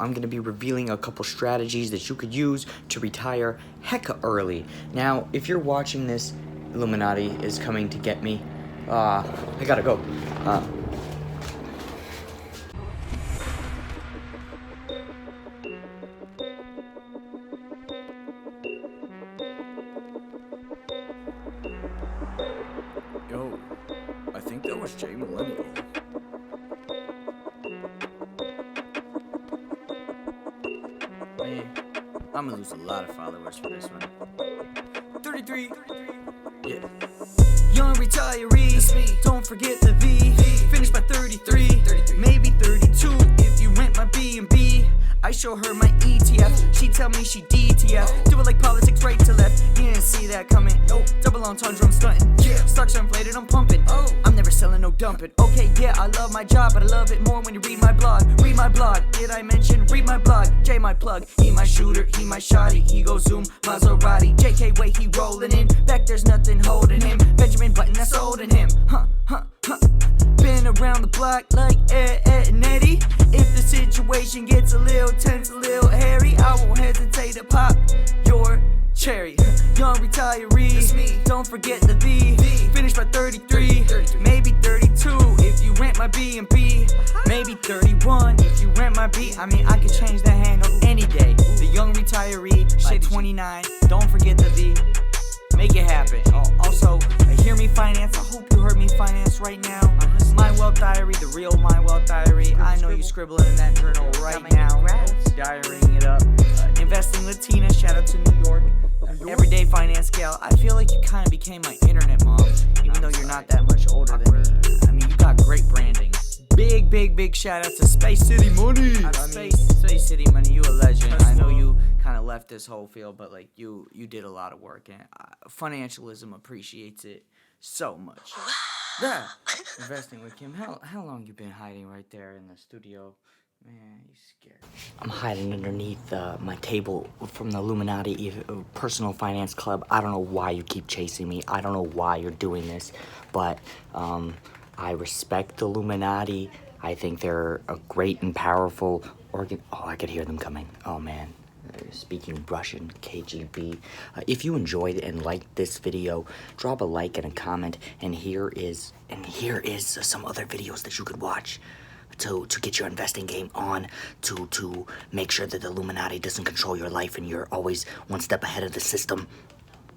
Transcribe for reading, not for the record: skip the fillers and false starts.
I'm going to be revealing a couple strategies that you could use to retire hecka early. Now, if you're watching this, Illuminati is coming to get me. I gotta go. Yo, I think that was Jay Millennial. Man, I'm gonna lose a lot of followers for this one. 33. Yeah. Young retiree, that's me. Don't forget the V. Finish by 33, maybe 32. If you rent my B&B, I show her my ETF. She tell me she DTF. Do it like politics, right to left. You didn't see that coming. Nope. Double entendre, I'm stunting. Yeah. Stocks are inflated, I'm pumping. Oh. I'm never selling, no dumping. Okay, yeah, I love my job, but I love it more when you read my blog. Read my blog. Did I mention? Read my blog. Jay my plug. He my shooter. He my shotty. He go zoom. Maserati. JK way he rolling in. Back there's nothing holding him. Benjamin Button that's holding him. Been around the block like Ed and Eddie. If the situation gets a little tense, a little hairy, I won't hesitate to pop your cherry. Young retiree, don't forget the V. Finish by 33, maybe 32. If you rent my B&B, maybe 31. If you rent my B, I mean I could change the handle any day. The young retiree, shit 29. Don't forget the V. Make it happen. Also, hear me finance. I hope you heard me finance right now. My Wealth Diary, the real My Wealth Diary. I know you scribbling in that journal right now. Diarying it up. Investing Latina, shout out to New York. Everyday finance gal. I feel like you kind of became my internet mom, even though you're not that much older than me. I mean, you got great branding. Big shout out to Space City Money. Space City Money, you a legend. I know you kind of left this whole field, but like you did a lot of work, and Financialism appreciates it so much. Yeah. Investing with Kim. How long you been hiding right there in the studio? Man, you scared. I'm hiding underneath my table from the Illuminati Personal Finance Club. I don't know why you keep chasing me. I don't know why you're doing this, but I respect the Illuminati. I think they're a great and powerful organ. Oh, I could hear them coming. Oh, man. They're speaking Russian, KGB. If you enjoyed and liked this video, drop a like and a comment. And here is some other videos that you could watch to get your investing game on, to make sure that the Illuminati doesn't control your life and you're always one step ahead of the system.